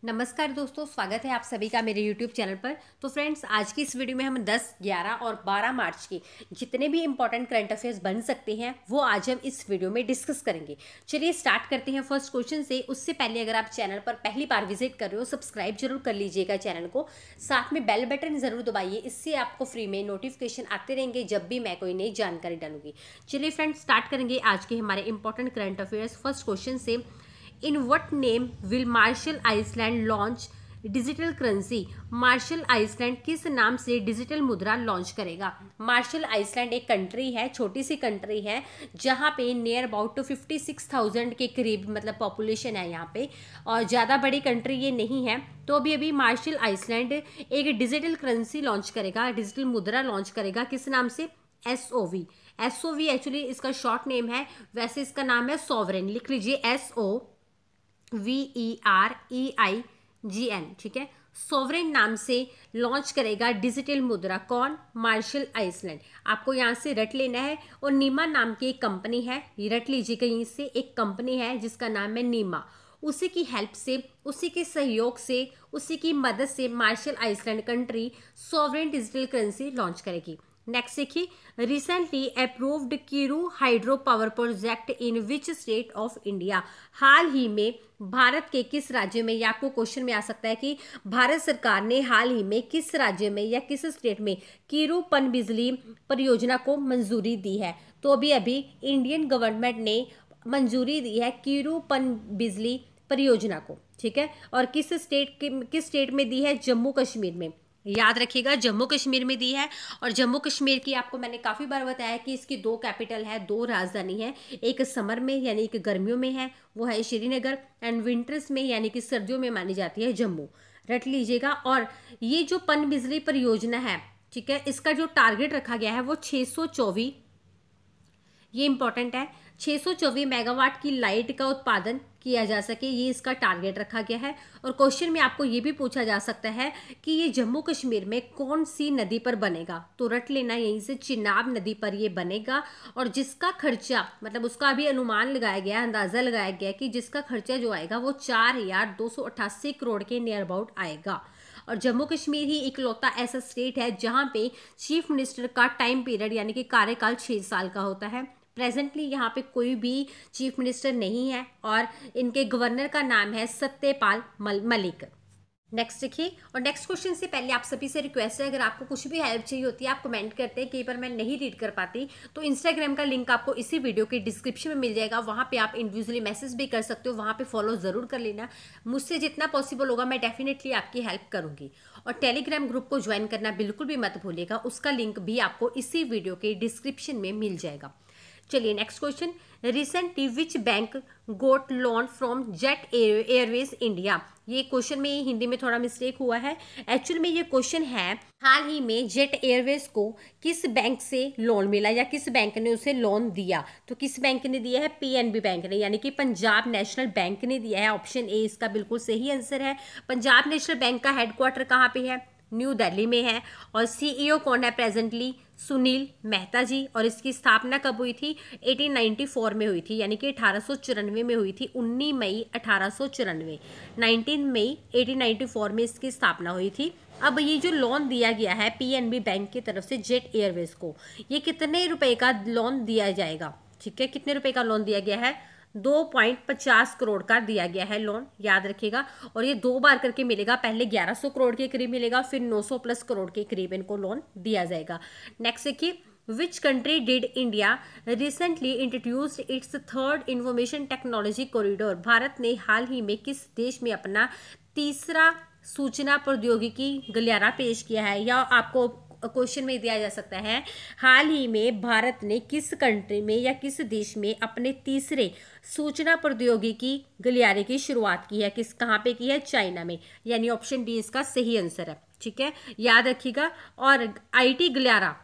नमस्कार दोस्तों, स्वागत है आप सभी का मेरे YouTube चैनल पर। तो फ्रेंड्स, आज की इस वीडियो में हम 10, 11 और 12 मार्च के जितने भी इंपॉर्टेंट करंट अफेयर्स बन सकते हैं वो आज हम इस वीडियो में डिस्कस करेंगे। चलिए स्टार्ट करते हैं फर्स्ट क्वेश्चन से। उससे पहले अगर आप चैनल पर पहली बार विजिट कर रहे हो, सब्सक्राइब जरूर कर लीजिएगा चैनल को, साथ में बेल बटन जरूर दबाइए। इससे आपको फ्री में नोटिफिकेशन आते रहेंगे जब भी मैं कोई नई जानकारी डालूंगी। चलिए फ्रेंड्स, स्टार्ट करेंगे आज के हमारे important current affairs first question से। In what name will Marshall Island launch digital currency? Marshall Island किस नाम से डिजिटल मुद्रा लॉन्च करेगा? मार्शल आइसलैंड एक कंट्री है, छोटी सी कंट्री है, जहाँ पे नियर अबाउट 56,000 के करीब मतलब पॉपुलेशन है यहाँ पे, और ज़्यादा बड़ी कंट्री ये नहीं है। तो अभी मार्शल आइसलैंड एक डिजिटल करेंसी लॉन्च करेगा, डिजिटल मुद्रा लॉन्च करेगा। किस नाम से? SOV। SOV एक्चुअली इसका शॉर्ट नेम है, वैसे इसका नाम है सॉवरेन। लिख लीजिए SOVEREIGN, ठीक है। सॉवरेन नाम से लॉन्च करेगा डिजिटल मुद्रा। कौन? Marshall Island. आपको यहाँ से रट लेना है। और नीमा नाम की एक कंपनी है, ये रट लीजिए, कहीं से एक कंपनी है जिसका नाम है नीमा। उसी की हेल्प से, उसी के सहयोग से, उसी की मदद से Marshall Island country sovereign digital currency launch करेगी। नेक्स्ट देखिए, recently approved Kiru hydro power project in which state of India? हाल ही में भारत के किस राज्य में, या आपको क्वेश्चन में आ सकता है कि भारत सरकार ने हाल ही में किस राज्य में या किस स्टेट में कीरू पन बिजली परियोजना को मंजूरी दी है? तो अभी अभी इंडियन गवर्नमेंट ने मंजूरी दी है कीरू पन बिजली परियोजना को, ठीक है। और किस स्टेट में दी है? जम्मू कश्मीर में। याद रखिएगा, जम्मू कश्मीर में दी है। और जम्मू कश्मीर की आपको मैंने काफ़ी बार बताया कि इसकी 2 कैपिटल है, 2 राजधानी है। एक समर में यानी कि गर्मियों में है, वो है श्रीनगर, एंड विंटर्स में यानी कि सर्दियों में मानी जाती है जम्मू। रट लीजिएगा। और ये जो पन बिजली परियोजना है, ठीक है, इसका जो टारगेट रखा गया है वो 624, ये इंपॉर्टेंट है, 624 मेगावाट की लाइट का उत्पादन किया जा सके, ये इसका टारगेट रखा गया है। और क्वेश्चन में आपको ये भी पूछा जा सकता है कि ये जम्मू कश्मीर में कौन सी नदी पर बनेगा? तो रट लेना, यहीं से चिनाब नदी पर ये बनेगा। और जिसका खर्चा मतलब उसका अभी अनुमान लगाया गया, अंदाजा लगाया गया कि जिसका खर्चा जो आएगा वो 4,288 करोड़ के नियर अबाउट आएगा। और जम्मू कश्मीर ही इकलौता ऐसा स्टेट है जहाँ पे चीफ मिनिस्टर का टाइम पीरियड यानी कि कार्यकाल 6 साल का होता है। प्रेजेंटली यहाँ पे कोई भी चीफ मिनिस्टर नहीं है और इनके गवर्नर का नाम है सत्यपाल मलिक। नेक्स्ट देखिए, और नेक्स्ट क्वेश्चन से पहले आप सभी से रिक्वेस्ट है, अगर आपको कुछ भी हेल्प चाहिए होती है आप कमेंट करते हैं, कई बार मैं नहीं रीड कर पाती, तो इंस्टाग्राम का लिंक आपको इसी वीडियो के डिस्क्रिप्शन में मिल जाएगा। वहाँ पे आप इंडिविजुअली मैसेज भी कर सकते हो, वहाँ पे फॉलो ज़रूर कर लेना। मुझसे जितना पॉसिबल होगा मैं डेफिनेटली आपकी हेल्प करूँगी। और टेलीग्राम ग्रुप को ज्वाइन करना बिल्कुल भी मत भूलिएगा, उसका लिंक भी आपको इसी वीडियो के डिस्क्रिप्शन में मिल जाएगा। चलिए next question, recently which bank got loan from Jet Airways India? ये क्वेश्चन में हिंदी में थोड़ा मिस्टेक हुआ है। एक्चुअल में ये क्वेश्चन है, हाल ही में जेट एयरवेज को किस बैंक से लोन मिला या किस बैंक ने उसे लोन दिया? तो किस बैंक ने दिया है? PNB बैंक ने, यानी कि पंजाब नेशनल बैंक ने दिया है। ऑप्शन ए इसका बिल्कुल सही आंसर है। पंजाब नेशनल बैंक का हेडक्वार्टर कहाँ पे है? न्यू दिल्ली में है। और CEO कौन है प्रेजेंटली? सुनील मेहता जी। और इसकी स्थापना कब हुई थी? 1894 में हुई थी, यानी कि 1894 में हुई थी। 19 मई 1894, 19 मई 1894 में इसकी स्थापना हुई थी। अब ये जो लोन दिया गया है PNB बैंक की तरफ से जेट एयरवेज को, ये कितने रुपए का लोन दिया जाएगा? ठीक है, कितने रुपए का लोन दिया गया है? 2.50 करोड़ का दिया गया है लोन, याद रखिएगा। और ये 2 बार करके मिलेगा, पहले 1100 करोड़ के करीब मिलेगा, फिर 900 प्लस करोड़ के करीब इनको लोन दिया जाएगा। नेक्स्ट देखिए, which country did India recently introduced it's 3rd information technology corridor? Bharat ने हाल ही में किस देश में अपना तीसरा सूचना प्रौद्योगिकी गलियारा पेश किया है? या आपको क्वेश्चन में दिया जा सकता है, हाल ही में भारत ने किस कंट्री में या किस देश में अपने तीसरे सूचना प्रौद्योगिकी गलियारे की शुरुआत की है? कहाँ पे की है? चाइना में, यानी ऑप्शन डी इसका सही आंसर है, ठीक है, याद रखिएगा। और IT गलियारा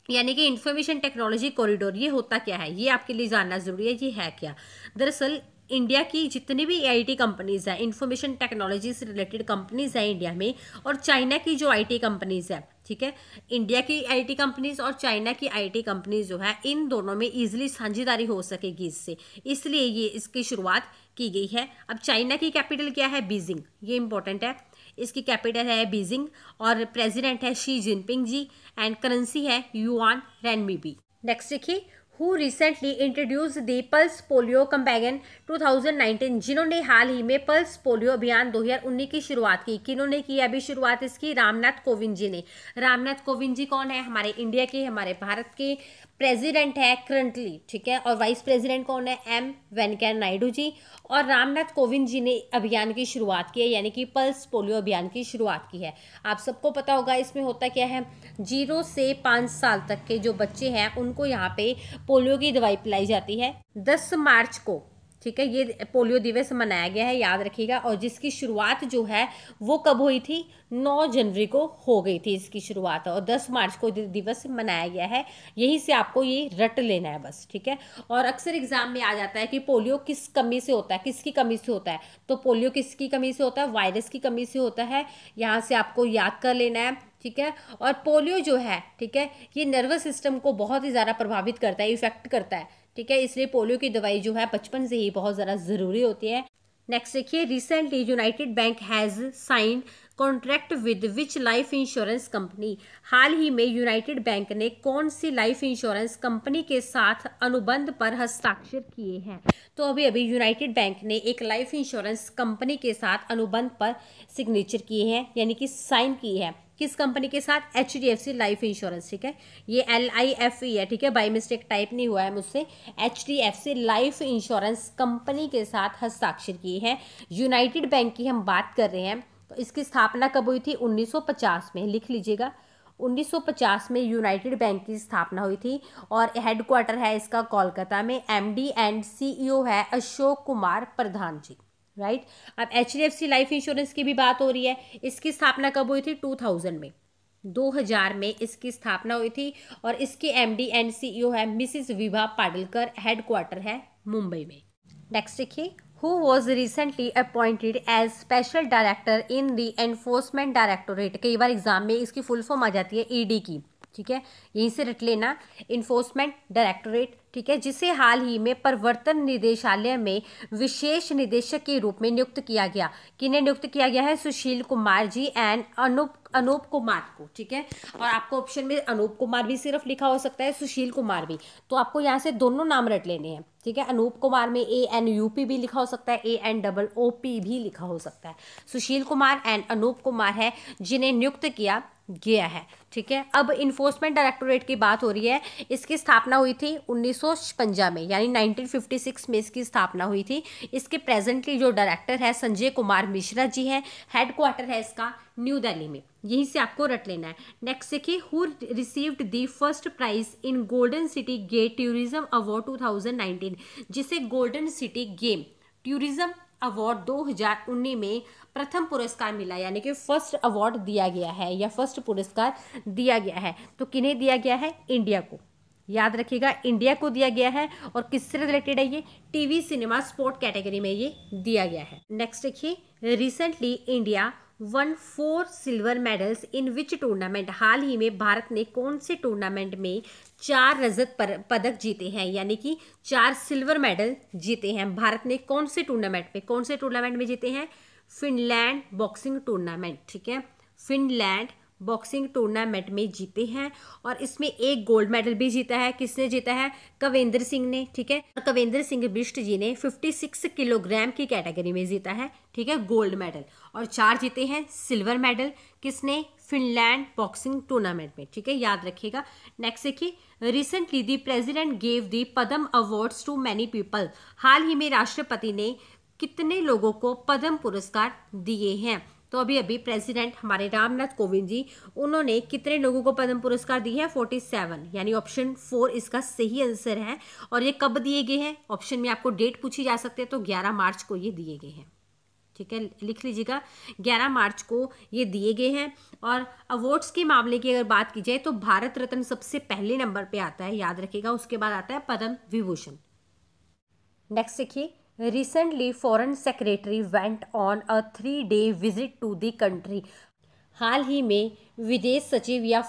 यानी कि इंफॉर्मेशन टेक्नोलॉजी कॉरिडोर, ये होता क्या है? ये आपके लिए जानना जरूरी है, ये है क्या? दरअसल इंडिया की जितनी भी आईटी कंपनीज है, इंफॉर्मेशन टेक्नोलॉजी से रिलेटेड कंपनीज है इंडिया में, और चाइना की जो आईटी कंपनीज है, ठीक है, इंडिया की आईटी कंपनीज और चाइना की आईटी कंपनीज जो है, इन दोनों में इजीली साझेदारी हो सकेगी इससे, इसलिए ये इसकी शुरुआत की गई है। अब चाइना की कैपिटल क्या है? बीजिंग, ये इंपॉर्टेंट है। इसकी कैपिटल है बीजिंग और प्रेसिडेंट है Xi Jinping ji, and currency है युआन रेनमिबी। नेक्स्ट देखिए, who recently introduced the pulse polio campaign 2019, जिन्होंने हाल ही में पल्स पोलियो अभियान 2019 की शुरुआत की। किन्होंने की अभी शुरुआत इसकी? रामनाथ कोविंद जी ने। रामनाथ कोविंद जी कौन है? हमारे इंडिया के, हमारे भारत के प्रेसिडेंट है करंटली, ठीक है, और वाइस प्रेसिडेंट कौन है? एम वेंकैया नायडू जी। और रामनाथ कोविंद जी ने अभियान की शुरुआत की है, यानी कि पल्स पोलियो अभियान की शुरुआत की है। आप सबको पता होगा इसमें होता क्या है, 0 से 5 साल तक के जो बच्चे हैं उनको यहाँ पे पोलियो की दवाई पिलाई जाती है। 10 मार्च को, ठीक है, ये पोलियो दिवस मनाया गया है, याद रखिएगा। और जिसकी शुरुआत जो है वो कब हुई थी? 9 जनवरी को हो गई थी इसकी शुरुआत, और 10 मार्च को दिवस मनाया गया है। यहीं से आपको ये रट लेना है बस, ठीक है। और अक्सर एग्जाम में आ जाता है कि पोलियो किस कमी से होता है, किसकी कमी से होता है, तो पोलियो किसकी कमी से होता है? वायरस की कमी से होता है। यहाँ से आपको याद कर लेना है, ठीक है। और पोलियो जो है, ठीक है, ये नर्वस सिस्टम को बहुत ही ज़्यादा प्रभावित करता है, इफेक्ट करता है, ठीक है, इसलिए पोलियो की दवाई जो है बचपन से ही बहुत ज़्यादा ज़रूरी होती है। नेक्स्ट देखिए, recently United Bank has signed contract with which life insurance company, हाल ही में यूनाइटेड बैंक ने कौन सी लाइफ इंश्योरेंस कंपनी के साथ अनुबंध पर हस्ताक्षर किए हैं? तो अभी अभी यूनाइटेड बैंक ने एक लाइफ इंश्योरेंस कंपनी के साथ अनुबंध पर सिग्नेचर किए हैं, यानी कि साइन की है। किस कंपनी के साथ? HDFC लाइफ इंश्योरेंस, ठीक है, ये LIFE है, ठीक है, बाई मिस्टेक टाइप नहीं हुआ है मुझसे। HDFC लाइफ इंश्योरेंस कंपनी के साथ हस्ताक्षर किए हैं। यूनाइटेड बैंक की हम बात कर रहे हैं, तो इसकी स्थापना कब हुई थी? 1950 में, लिख लीजिएगा। 1950 में यूनाइटेड बैंक की स्थापना हुई थी, और हेडक्वार्टर है इसका कोलकाता में। MD एंड CEO है अशोक कुमार प्रधान जी, राइट। अब HDFC लाइफ इंश्योरेंस की भी बात हो रही है, इसकी स्थापना कब हुई थी? 2000 में, 2000 में इसकी स्थापना हुई थी, और इसके MD एंड CEO है मिसिस विभा पाडलकर, हेडक्वार्टर है मुंबई में। नेक्स्ट देखिए, who was recently appointed as special director in the enforcement directorate. कई बार एग्जाम में इसकी फुल फॉर्म आ जाती है ED की, ठीक है, यहीं से रट लेना, इन्फोर्समेंट डायरेक्टोरेट, ठीक है, जिसे हाल ही में प्रवर्तन निदेशालय में विशेष निदेशक के रूप में नियुक्त किया गया। किन्हें नियुक्त किया गया है? सुशील कुमार जी एंड अनूप कुमार को, ठीक है। और आपको ऑप्शन में अनूप कुमार भी सिर्फ लिखा हो सकता है, सुशील कुमार भी, तो आपको यहाँ से दोनों नाम रट लेने हैं, ठीक है। अनूप कुमार में ANUP भी लिखा हो सकता है, ANOOP भी लिखा हो सकता है। सुशील कुमार एंड अनूप कुमार है जिन्हें नियुक्त किया गया है, ठीक है। अब इन्फोर्समेंट डायरेक्टोरेट की बात हो रही है, इसकी स्थापना हुई थी 1956 में, यानी 1956 में इसकी स्थापना हुई थी। इसके प्रेजेंटली जो डायरेक्टर है संजय कुमार मिश्रा जी हैं, हेडक्वार्टर है इसका न्यू दिल्ली में, यहीं से आपको रट लेना है। नेक्स्ट देखिए, who received the first prize in golden city gate tourism award 2019, जिसे golden city game tourism award 2019 में प्रथम पुरस्कार मिला, यानी कि फर्स्ट अवार्ड दिया गया है या फर्स्ट पुरस्कार दिया गया है। तो किन्हें दिया गया है? इंडिया को, याद रखिएगा, इंडिया को दिया गया है। और किससे रिलेटेड है ये? टीवी सिनेमा स्पोर्ट कैटेगरी में ये दिया गया है। नेक्स्ट देखिए, recently India won 4 silver medals in which tournament, हाल ही में भारत ने कौन से टूर्नामेंट में 4 रजत पदक जीते हैं, यानी कि 4 सिल्वर मेडल जीते हैं। भारत ने कौन से टूर्नामेंट में जीते हैं? फिनलैंड बॉक्सिंग टूर्नामेंट, ठीक है, फिनलैंड बॉक्सिंग टूर्नामेंट में जीते हैं। और इसमें एक गोल्ड मेडल भी जीता है। किसने जीता है? कवेंद्र सिंह ने, ठीक है, कवेंद्र सिंह बिष्ट जी ने 56 किलोग्राम की कैटेगरी में जीता है, ठीक है, गोल्ड मेडल। और 4 जीते हैं सिल्वर मेडल, किसने? फिनलैंड बॉक्सिंग टूर्नामेंट में, ठीक है, याद रखिएगा। नेक्स्ट देखिए, recently the president gave the Padma awards to many people, हाल ही में राष्ट्रपति ने कितने लोगों को पद्म पुरस्कार दिए हैं? तो अभी अभी प्रेसिडेंट हमारे रामनाथ कोविंद जी, उन्होंने कितने लोगों को पद्म पुरस्कार दिए हैं? 47, यानी ऑप्शन 4 इसका सही आंसर है। और ये कब दिए गए हैं? ऑप्शन में आपको डेट पूछी जा सकती है, तो 11 मार्च को ये दिए गए हैं, ठीक है, लिख लीजिएगा, 11 मार्च को ये दिए गए हैं। और अवार्ड्स के मामले की अगर बात की जाए तो भारत रत्न सबसे पहले नंबर पे आता है, याद रखिएगा, उसके बाद आता है पद्म विभूषण। नेक्स्ट देखिए, recently foreign secretary went on a 3-day visit to the country. हाल ही में विदेश सचिव या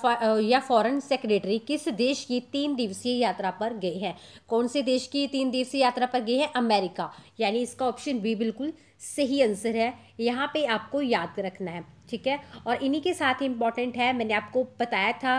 फॉरेन सेक्रेटरी किस देश की 3 दिवसीय यात्रा पर गए हैं? कौन से देश की 3 दिवसीय यात्रा पर गए हैं? अमेरिका। यानी इसका ऑप्शन बी बिल्कुल सही आंसर है। यहाँ पे आपको याद रखना है, ठीक है। और इन्हीं के साथ इम्पॉर्टेंट है, मैंने आपको बताया था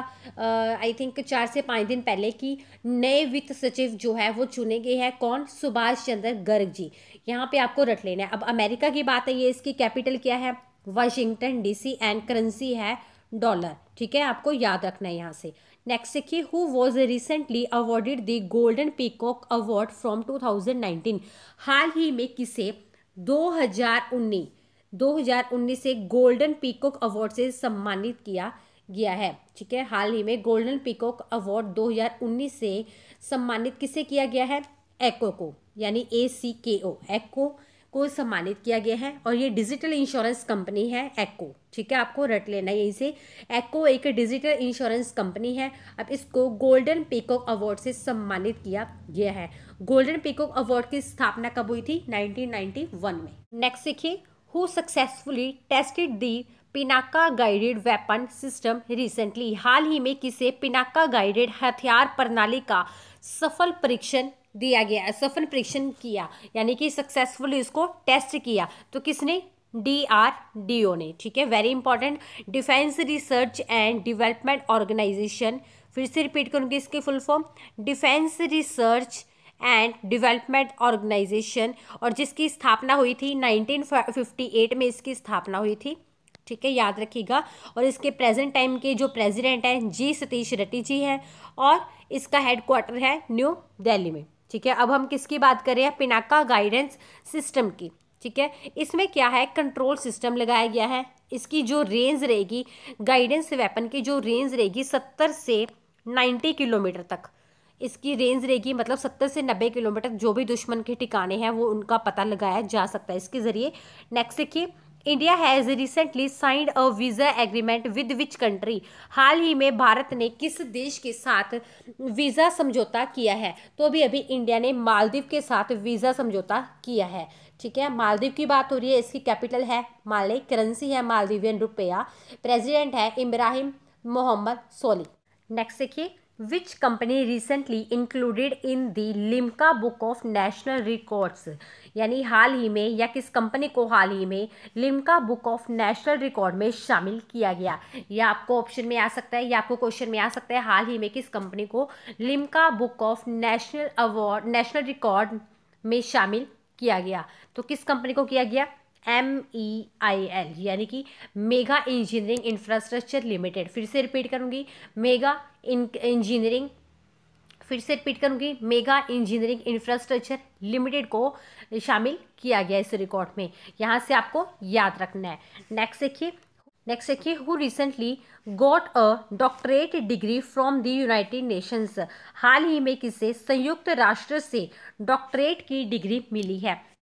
आई थिंक 4 से 5 दिन पहले कि नए वित्त सचिव जो है वो चुने गए हैं। कौन? सुभाष चंद्र गर्ग जी। यहाँ पे आपको रट लेना है। अब अमेरिका की बात है, ये इसकी कैपिटल क्या है? वाशिंगटन डीसी एंड करेंसी है डॉलर, ठीक है। आपको याद रखना है यहाँ से। नेक्स्ट देखिए, who was recently awarded the golden peacock award from 2019। हाल ही में किसे 2019 से गोल्डन पीकॉक अवार्ड से सम्मानित किया गया है, ठीक है। हाल ही में गोल्डन पीकॉक अवार्ड 2019 से सम्मानित किसे किया गया है? एक्को को, यानी ACKO, एक्को को सम्मानित किया गया है। और ये डिजिटल इंश्योरेंस कंपनी है एक्को, ठीक है। आपको रट लेना है यहीं से। एक्को एक डिजिटल इंश्योरेंस कंपनी है। अब इसको गोल्डन पीकॉक अवार्ड से सम्मानित किया गया है। गोल्डन पीकॉक अवार्ड की स्थापना कब हुई थी? 1991 में। नेक्स्ट देखिए, who successfully tested the Pinaka guided weapon system recently. हाल ही में किसे पिनाका गाइडेड हथियार प्रणाली का सफल परीक्षण दिया गया, सफल परीक्षण किया, यानी कि सक्सेसफुली इसको टेस्ट किया? तो किसने? DRDO ने, ठीक है। Very important. Defence research and development organisation, फिर से रिपीट करूंगी इसकी full form, defence research and development organisation, और जिसकी स्थापना हुई थी 1958 में इसकी स्थापना हुई थी, ठीक है, याद रखिएगा। और इसके प्रेजेंट टाइम के जो प्रेसिडेंट हैं जी सतीश रेड्डी जी हैं, और इसका हेडक्वार्टर है न्यू दिल्ली में, ठीक है। अब हम किसकी बात कर रहे हैं? पिनाका गाइडेंस सिस्टम की, ठीक है। इसमें क्या है? कंट्रोल सिस्टम लगाया गया है। इसकी जो रेंज रहेगी, गाइडेंस वेपन की जो रेंज रहेगी 70 से 90 किलोमीटर तक इसकी रेंज रहेगी, मतलब 70 से 90 किलोमीटर जो भी दुश्मन के ठिकाने हैं वो उनका पता लगाया जा सकता है इसके जरिए। नेक्स्ट देखिए, India has recently signed a visa agreement with which country. हाल ही में भारत ने किस देश के साथ वीज़ा समझौता किया है? तो अभी इंडिया ने मालदीव के साथ वीज़ा समझौता किया है, ठीक है। मालदीव की बात हो रही है। इसकी कैपिटल है माले, करेंसी है मालदीवियन रुपया, प्रेसिडेंट है इब्राहिम मोहम्मद सोली। नेक्स्ट देखिए, which company recently included in the Limca book of national records. यानी हाल ही में, या किस कंपनी को हाल ही में Limca book of national record में शामिल किया गया? या आपको ऑप्शन में आ सकता है, या आपको क्वेश्चन में आ सकता है, हाल ही में किस कंपनी को Limca book of national record में शामिल किया गया? तो किस कंपनी को किया गया? MEIL, यानी कि मेगा इंजीनियरिंग इंफ्रास्ट्रक्चर लिमिटेड। फिर से रिपीट करूंगी, मेगा इंजीनियरिंग, फिर से रिपीट करूंगी, मेगा इंजीनियरिंग इंफ्रास्ट्रक्चर लिमिटेड को शामिल किया गया इस रिकॉर्ड में। यहाँ से आपको याद रखना है। नेक्स्ट देखिए, who recently got a doctorate degree from the United Nations. हाल ही में किसे संयुक्त राष्ट्र से डॉक्टरेट की डिग्री मिली है?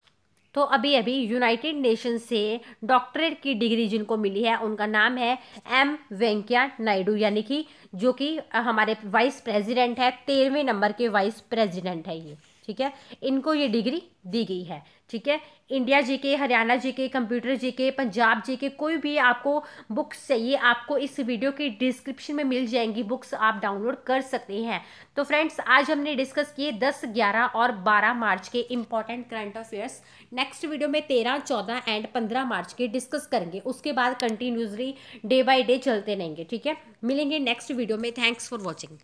तो अभी यूनाइटेड नेशन से डॉक्टरेट की डिग्री जिनको मिली है उनका नाम है M वेंकैया नायडू, यानी कि जो कि हमारे वाइस प्रेसिडेंट है, 13वें नंबर के वाइस प्रेसिडेंट है ये, ठीक है। इनको ये डिग्री दी गई है, ठीक है। India GK, Haryana GK, computer GK, Punjab GK, कोई भी आपको बुक्स चाहिए आपको इस वीडियो की डिस्क्रिप्शन में मिल जाएंगी, बुक्स आप डाउनलोड कर सकते हैं। तो फ्रेंड्स, आज हमने डिस्कस किए 10, 11 और 12 मार्च के important current affairs. Next video में 13, 14 एंड 15 मार्च के डिस्कस करेंगे। उसके बाद कंटिन्यूसली डे बाय डे चलते रहेंगे, ठीक है। मिलेंगे नेक्स्ट वीडियो में। Thanks for watching.